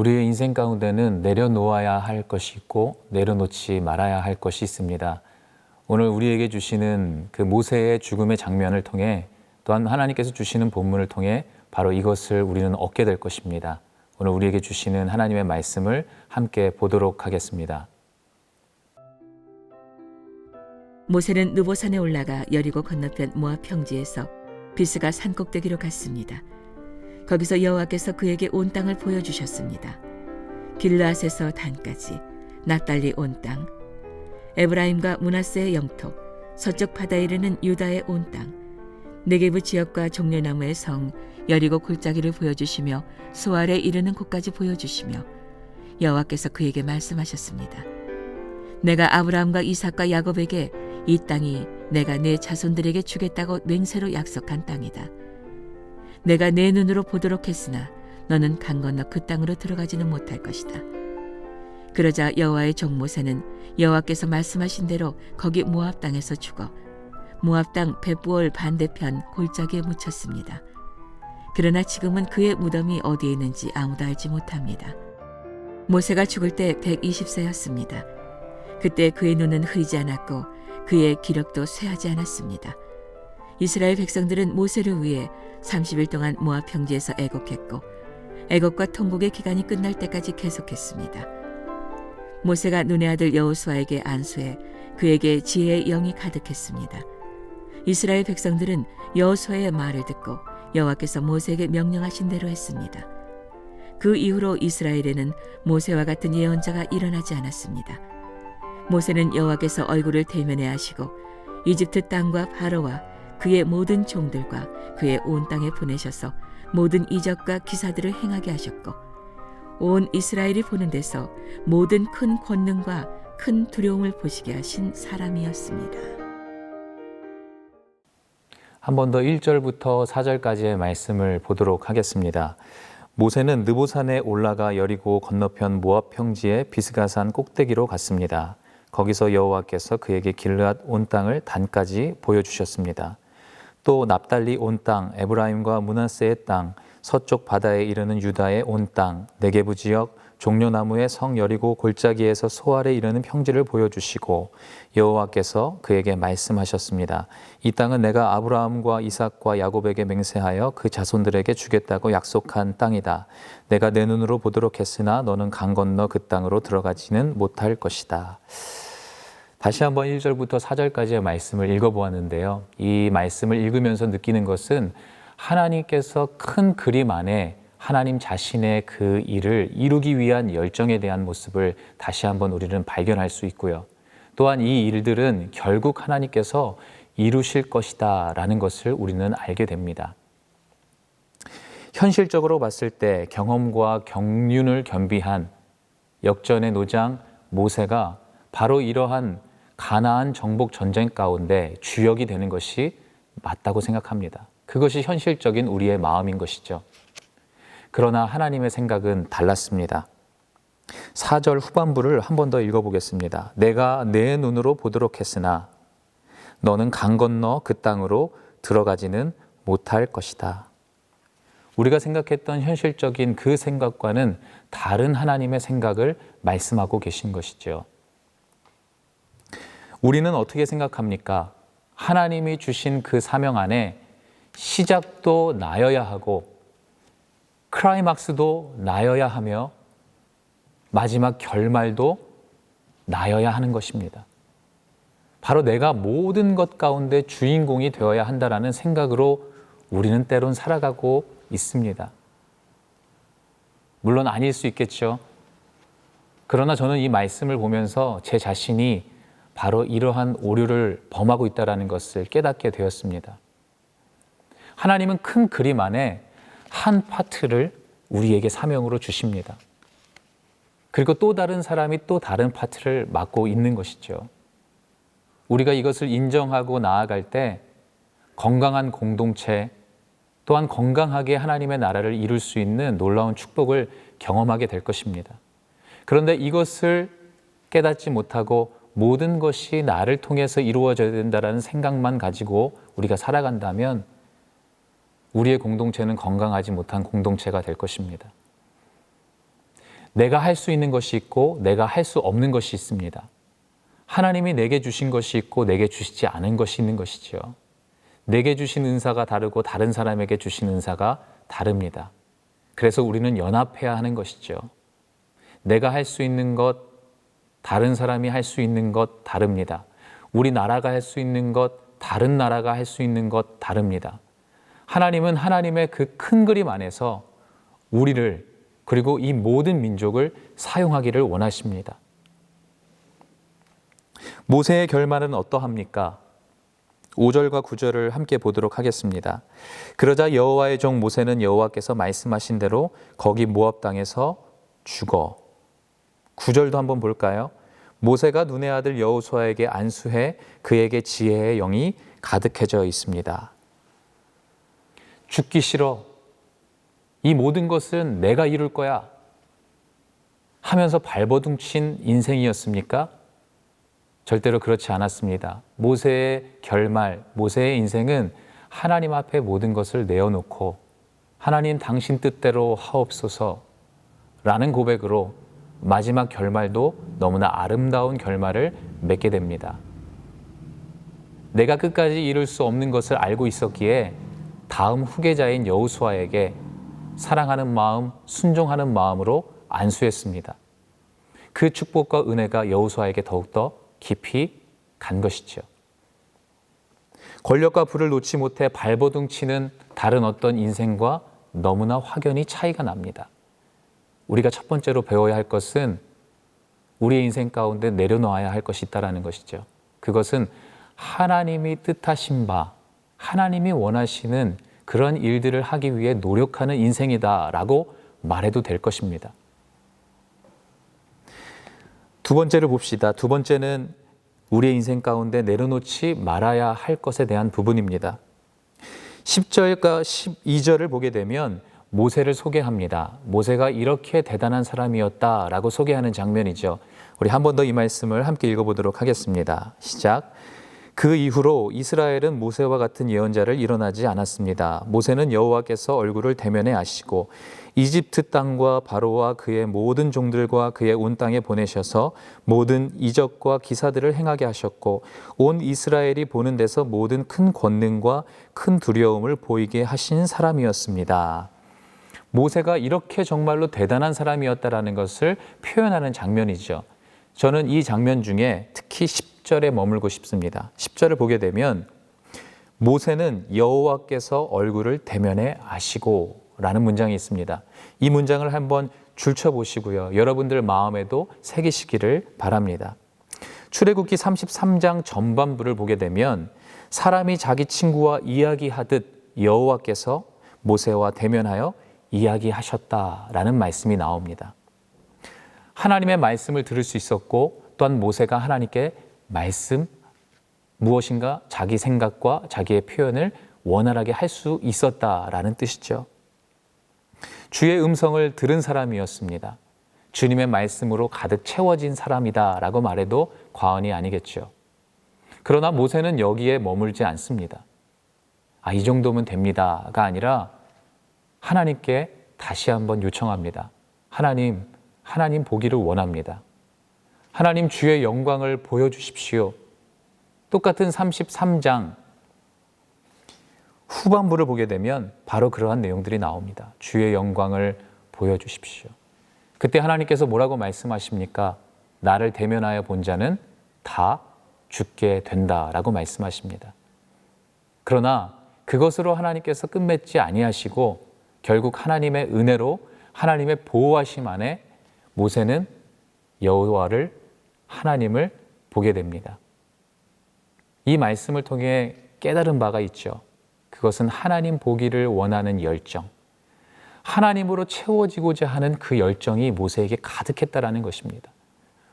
우리의 인생 가운데는 내려놓아야 할 것이 있고 내려놓지 말아야 할 것이 있습니다. 오늘 우리에게 주시는 그 모세의 죽음의 장면을 통해 또한 하나님께서 주시는 본문을 통해 바로 이것을 우리는 얻게 될 것입니다. 오늘 우리에게 주시는 하나님의 말씀을 함께 보도록 하겠습니다. 모세는 느보산에 올라가 여리고 건너편 모압 평지에서 비스가 산 꼭대기로 갔습니다. 거기서 여호와께서 그에게 온 땅을 보여주셨습니다. 길르앗에서 단까지, 납달리 온 땅, 에브라임과 므낫세의 영토, 서쪽 바다에 이르는 유다의 온 땅, 네게부 지역과 종려나무의 성, 여리고 골짜기를 보여주시며 소알에 이르는 곳까지 보여주시며 여호와께서 그에게 말씀하셨습니다. 내가 아브라함과 이삭과 야곱에게 이 땅이 내가 내 자손들에게 주겠다고 맹세로 약속한 땅이다. 내가 내 눈으로 보도록 했으나 너는 강 건너 그 땅으로 들어가지는 못할 것이다. 그러자 여호와의 종 모세는 여호와께서 말씀하신 대로 거기 모압 땅에서 죽어 모압 땅 벳부올 반대편 골짜기에 묻혔습니다. 그러나 지금은 그의 무덤이 어디에 있는지 아무도 알지 못합니다. 모세가 죽을 때 120세였습니다. 그때 그의 눈은 흐리지 않았고 그의 기력도 쇠하지 않았습니다. 이스라엘 백성들은 모세를 위해 30일 동안 모압 평지에서 애곡했고 애곡과 통곡의 기간이 끝날 때까지 계속했습니다. 모세가 눈의 아들 여호수아에게 안수해 그에게 지혜의 영이 가득했습니다. 이스라엘 백성들은 여호수아의 말을 듣고 여호와께서 모세에게 명령하신 대로 했습니다. 그 이후로 이스라엘에는 모세와 같은 예언자가 일어나지 않았습니다. 모세는 여호와께서 얼굴을 대면해 하시고 이집트 땅과 바로와 그의 모든 종들과 그의 온 땅에 보내셔서 모든 이적과 기사들을 행하게 하셨고 온 이스라엘이 보는 데서 모든 큰 권능과 큰 두려움을 보시게 하신 사람이었습니다. 한 번 더 1절부터 4절까지의 말씀을 보도록 하겠습니다. 모세는 느보산에 올라가 여리고 건너편 모압 평지의 비스가산 꼭대기로 갔습니다. 거기서 여호와께서 그에게 길르앗 온 땅을 단까지 보여주셨습니다. 또 납달리 온 땅, 에브라임과 므낫세의 땅, 서쪽 바다에 이르는 유다의 온 땅, 네게부 지역, 종려나무의 성 여리고 골짜기에서 소알에 이르는 평지를 보여주시고 여호와께서 그에게 말씀하셨습니다. 이 땅은 내가 아브라함과 이삭과 야곱에게 맹세하여 그 자손들에게 주겠다고 약속한 땅이다. 내가 내 눈으로 보도록 했으나 너는 강 건너 그 땅으로 들어가지는 못할 것이다. 다시 한번 1절부터 4절까지의 말씀을 읽어보았는데요. 이 말씀을 읽으면서 느끼는 것은 하나님께서 큰 그림 안에 하나님 자신의 그 일을 이루기 위한 열정에 대한 모습을 다시 한번 우리는 발견할 수 있고요. 또한 이 일들은 결국 하나님께서 이루실 것이다 라는 것을 우리는 알게 됩니다. 현실적으로 봤을 때 경험과 경륜을 겸비한 역전의 노장 모세가 바로 이러한 가나안 정복 전쟁 가운데 주역이 되는 것이 맞다고 생각합니다. 그것이 현실적인 우리의 마음인 것이죠. 그러나 하나님의 생각은 달랐습니다. 4절 후반부를 한 번 더 읽어보겠습니다. 내가 내 눈으로 보도록 했으나 너는 강 건너 그 땅으로 들어가지는 못할 것이다. 우리가 생각했던 현실적인 그 생각과는 다른 하나님의 생각을 말씀하고 계신 것이죠. 우리는 어떻게 생각합니까? 하나님이 주신 그 사명 안에 시작도 나여야 하고 클라이막스도 나여야 하며 마지막 결말도 나여야 하는 것입니다. 바로 내가 모든 것 가운데 주인공이 되어야 한다라는 생각으로 우리는 때론 살아가고 있습니다. 물론 아닐 수 있겠죠. 그러나 저는 이 말씀을 보면서 제 자신이 바로 이러한 오류를 범하고 있다는 것을 깨닫게 되었습니다. 하나님은 큰 그림 안에 한 파트를 우리에게 사명으로 주십니다. 그리고 또 다른 사람이 또 다른 파트를 맡고 있는 것이죠. 우리가 이것을 인정하고 나아갈 때 건강한 공동체, 또한 건강하게 하나님의 나라를 이룰 수 있는 놀라운 축복을 경험하게 될 것입니다. 그런데 이것을 깨닫지 못하고 모든 것이 나를 통해서 이루어져야 된다는 생각만 가지고 우리가 살아간다면 우리의 공동체는 건강하지 못한 공동체가 될 것입니다. 내가 할 수 있는 것이 있고 내가 할 수 없는 것이 있습니다. 하나님이 내게 주신 것이 있고 내게 주시지 않은 것이 있는 것이죠. 내게 주신 은사가 다르고 다른 사람에게 주신 은사가 다릅니다. 그래서 우리는 연합해야 하는 것이죠. 내가 할 수 있는 것, 다른 사람이 할 수 있는 것 다릅니다. 우리 나라가 할 수 있는 것, 다른 나라가 할 수 있는 것 다릅니다. 하나님은 하나님의 그 큰 그림 안에서 우리를 그리고 이 모든 민족을 사용하기를 원하십니다. 모세의 결말은 어떠합니까? 5절과 9절을 함께 보도록 하겠습니다. 그러자 여호와의 종 모세는 여호와께서 말씀하신 대로 거기 모압 땅에서 죽어. 9절도 한번 볼까요? 모세가 눈의 아들 여호수아에게 안수해 그에게 지혜의 영이 가득해져 있습니다. 죽기 싫어. 이 모든 것은 내가 이룰 거야 하면서 발버둥친 인생이었습니까? 절대로 그렇지 않았습니다. 모세의 결말, 모세의 인생은 하나님 앞에 모든 것을 내어놓고 하나님 당신 뜻대로 하옵소서 라는 고백으로 마지막 결말도 너무나 아름다운 결말을 맺게 됩니다. 내가 끝까지 이룰 수 없는 것을 알고 있었기에 다음 후계자인 여호수아에게 사랑하는 마음, 순종하는 마음으로 안수했습니다. 그 축복과 은혜가 여호수아에게 더욱더 깊이 간 것이죠. 권력과 부를 놓지 못해 발버둥치는 다른 어떤 인생과 너무나 확연히 차이가 납니다. 우리가 첫 번째로 배워야 할 것은 우리의 인생 가운데 내려놓아야 할 것이 있다는 것이죠. 그것은 하나님이 뜻하신 바, 하나님이 원하시는 그런 일들을 하기 위해 노력하는 인생이다라고 말해도 될 것입니다. 두 번째를 봅시다. 두 번째는 우리의 인생 가운데 내려놓지 말아야 할 것에 대한 부분입니다. 10절과 12절을 보게 되면 모세를 소개합니다. 모세가 이렇게 대단한 사람이었다라고 소개하는 장면이죠. 우리 한 번 더 이 말씀을 함께 읽어보도록 하겠습니다. 시작. 그 이후로 이스라엘은 모세와 같은 예언자를 일어나지 않았습니다. 모세는 여호와께서 얼굴을 대면에 아시고 이집트 땅과 바로와 그의 모든 종들과 그의 온 땅에 보내셔서 모든 이적과 기사들을 행하게 하셨고 온 이스라엘이 보는 데서 모든 큰 권능과 큰 두려움을 보이게 하신 사람이었습니다. 모세가 이렇게 정말로 대단한 사람이었다라는 것을 표현하는 장면이죠. 저는 이 장면 중에 특히 10절에 머물고 싶습니다. 10절을 보게 되면 모세는 여호와께서 얼굴을 대면에 아시고 라는 문장이 있습니다. 이 문장을 한번 줄쳐보시고요. 여러분들 마음에도 새기시기를 바랍니다. 출애굽기 33장 전반부를 보게 되면 사람이 자기 친구와 이야기하듯 여호와께서 모세와 대면하여 이야기하셨다라는 말씀이 나옵니다. 하나님의 말씀을 들을 수 있었고 또한 모세가 하나님께 말씀 무엇인가 자기 생각과 자기의 표현을 원활하게 할 수 있었다라는 뜻이죠. 주의 음성을 들은 사람이었습니다. 주님의 말씀으로 가득 채워진 사람이다라고 말해도 과언이 아니겠죠. 그러나 모세는 여기에 머물지 않습니다. 이 정도면 됩니다가 아니라 하나님께 다시 한번 요청합니다. 하나님 보기를 원합니다. 하나님 주의 영광을 보여주십시오. 똑같은 33장 후반부를 보게 되면 바로 그러한 내용들이 나옵니다. 주의 영광을 보여주십시오. 그때 하나님께서 뭐라고 말씀하십니까? 나를 대면하여 본 자는 다 죽게 된다라고 말씀하십니다. 그러나 그것으로 하나님께서 끝맺지 아니하시고 결국 하나님의 은혜로 하나님의 보호하심 안에 모세는 여호와를 하나님을 보게 됩니다. 이 말씀을 통해 깨달은 바가 있죠. 그것은 하나님 보기를 원하는 열정, 하나님으로 채워지고자 하는 그 열정이 모세에게 가득했다라는 것입니다.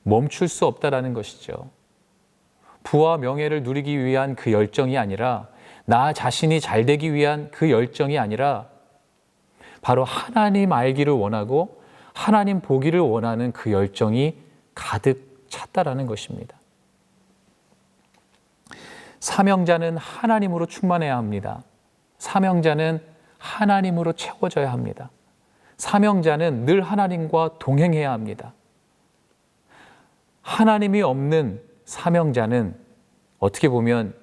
멈출 수 없다라는 것이죠. 부와 명예를 누리기 위한 그 열정이 아니라 나 자신이 잘 되기 위한 그 열정이 아니라 바로 하나님 알기를 원하고 하나님 보기를 원하는 그 열정이 가득 찼다라는 것입니다. 사명자는 하나님으로 충만해야 합니다. 사명자는 하나님으로 채워져야 합니다. 사명자는 늘 하나님과 동행해야 합니다. 하나님이 없는 사명자는 어떻게 보면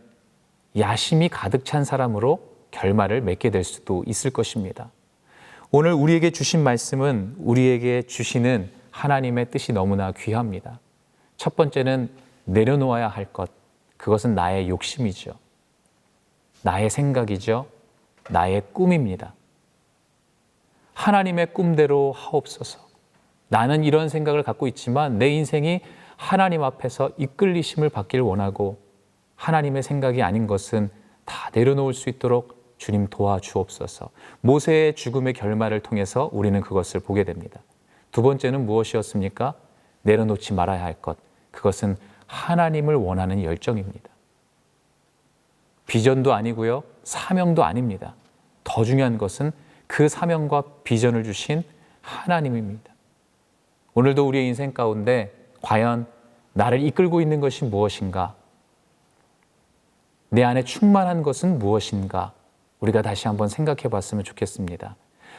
야심이 가득 찬 사람으로 결말을 맺게 될 수도 있을 것입니다. 오늘 우리에게 주신 말씀은 우리에게 주시는 하나님의 뜻이 너무나 귀합니다. 첫 번째는 내려놓아야 할 것, 그것은 나의 욕심이죠. 나의 생각이죠. 나의 꿈입니다. 하나님의 꿈대로 하옵소서. 나는 이런 생각을 갖고 있지만 내 인생이 하나님 앞에서 이끌리심을 받기를 원하고 하나님의 생각이 아닌 것은 다 내려놓을 수 있도록 주님 도와주옵소서. 모세의 죽음의 결말을 통해서 우리는 그것을 보게 됩니다. 두 번째는 무엇이었습니까? 내려놓지 말아야 할 것. 그것은 하나님을 원하는 열정입니다. 비전도 아니고요. 사명도 아닙니다. 더 중요한 것은 그 사명과 비전을 주신 하나님입니다. 오늘도 우리의 인생 가운데 과연 나를 이끌고 있는 것이 무엇인가? 내 안에 충만한 것은 무엇인가? 우리가 다시 한번 생각해 봤으면 좋겠습니다.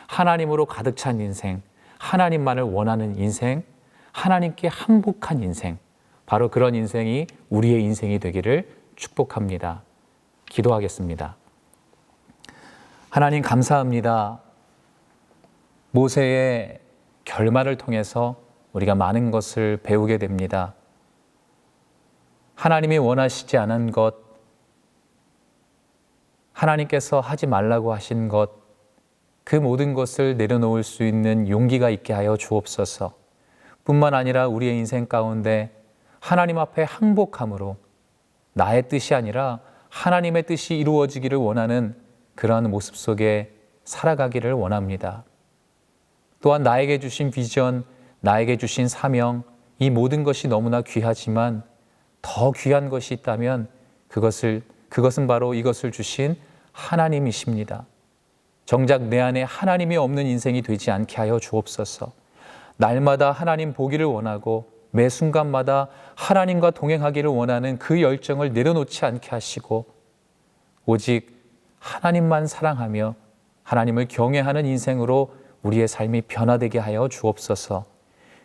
하나님으로 가득 찬 인생, 하나님만을 원하는 인생, 하나님께 항복한 인생, 바로 그런 인생이 우리의 인생이 되기를 축복합니다. 기도하겠습니다. 하나님 감사합니다. 모세의 결말을 통해서 우리가 많은 것을 배우게 됩니다. 하나님이 원하시지 않은 것, 하나님께서 하지 말라고 하신 것, 그 모든 것을 내려놓을 수 있는 용기가 있게 하여 주옵소서. 뿐만 아니라 우리의 인생 가운데 하나님 앞에 항복함으로 나의 뜻이 아니라 하나님의 뜻이 이루어지기를 원하는 그러한 모습 속에 살아가기를 원합니다. 또한 나에게 주신 비전, 나에게 주신 사명, 이 모든 것이 너무나 귀하지만 더 귀한 것이 있다면 그것은 바로 이것을 주신 하나님이십니다. 정작 내 안에 하나님이 없는 인생이 되지 않게 하여 주옵소서. 날마다 하나님 보기를 원하고 매 순간마다 하나님과 동행하기를 원하는 그 열정을 내려놓지 않게 하시고 오직 하나님만 사랑하며 하나님을 경외하는 인생으로 우리의 삶이 변화되게 하여 주옵소서.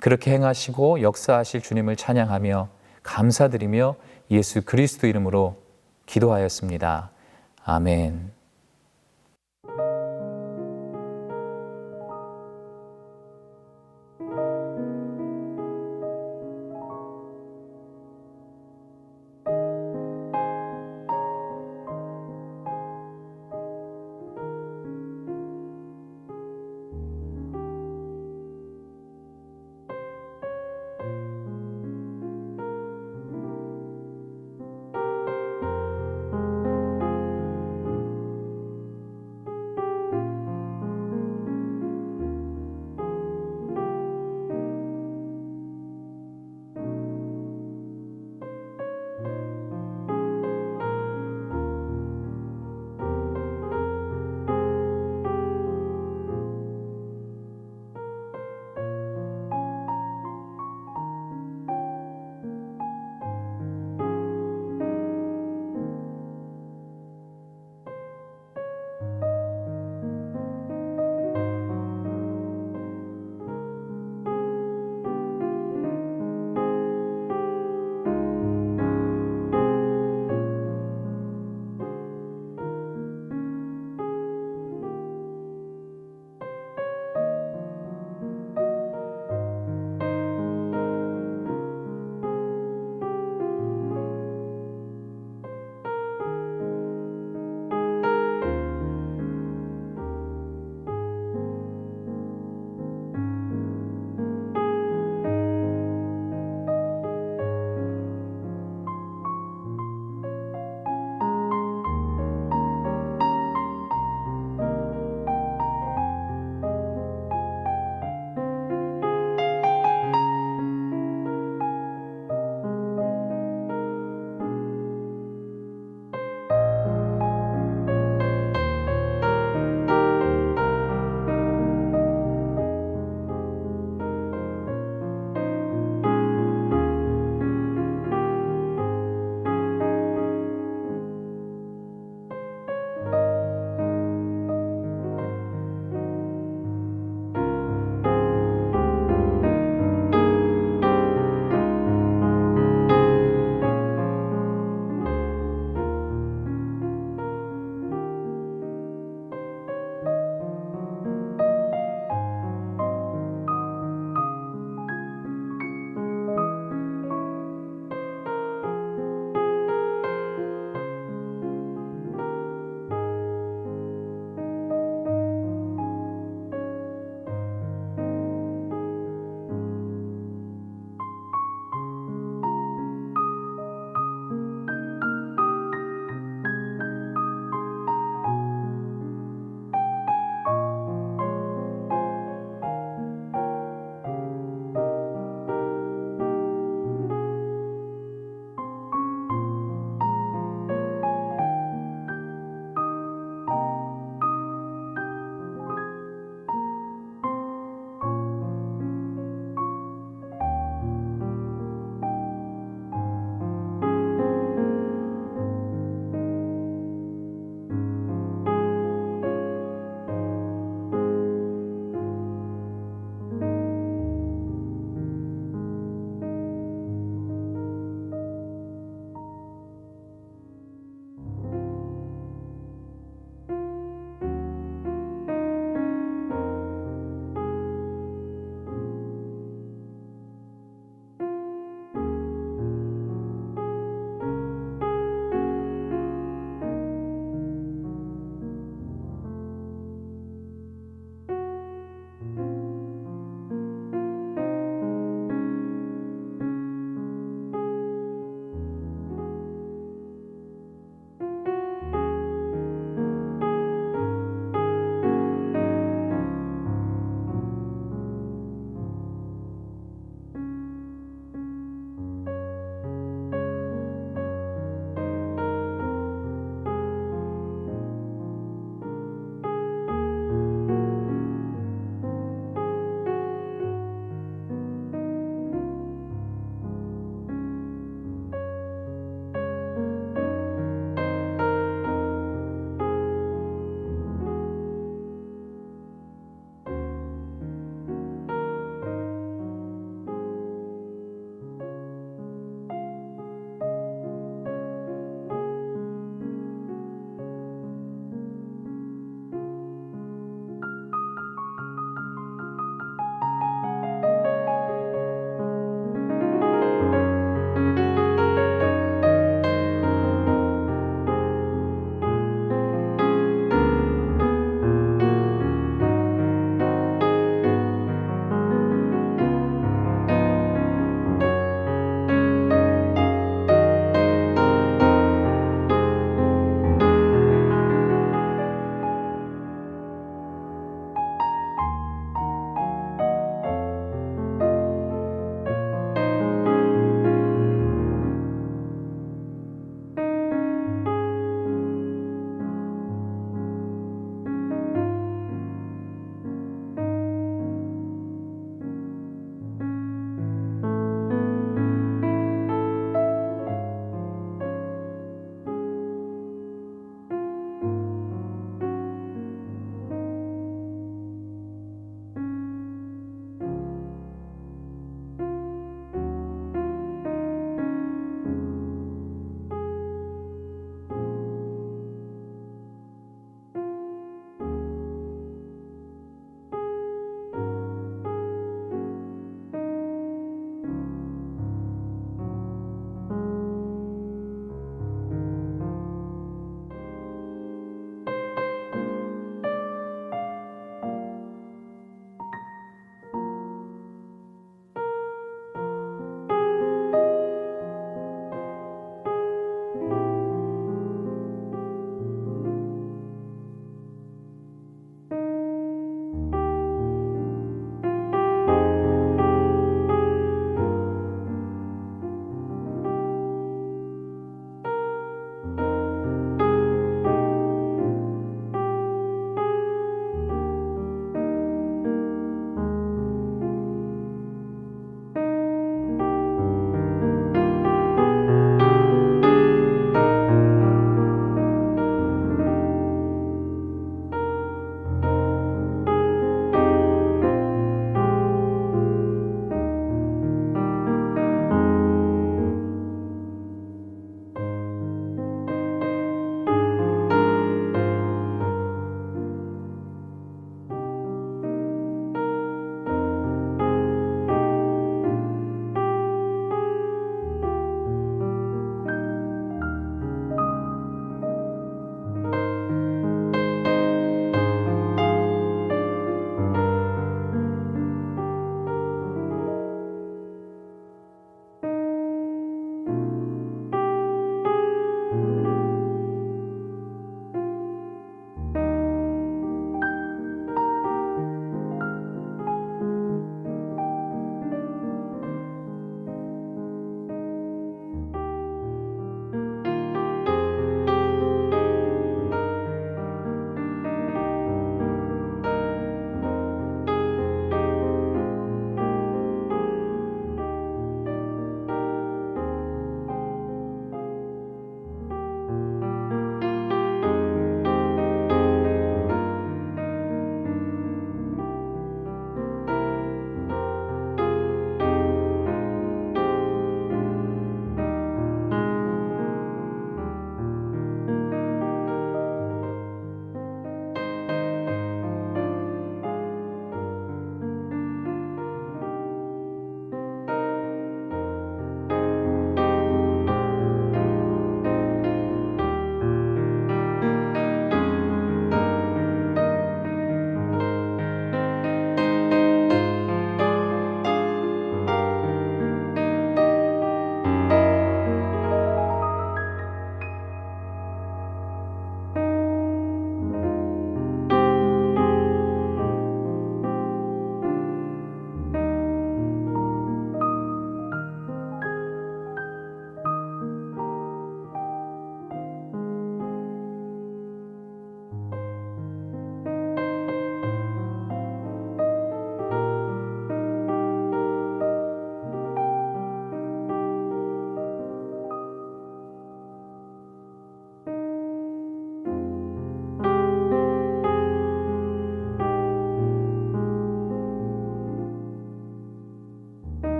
그렇게 행하시고 역사하실 주님을 찬양하며 감사드리며 예수 그리스도 이름으로 기도하였습니다. 아멘.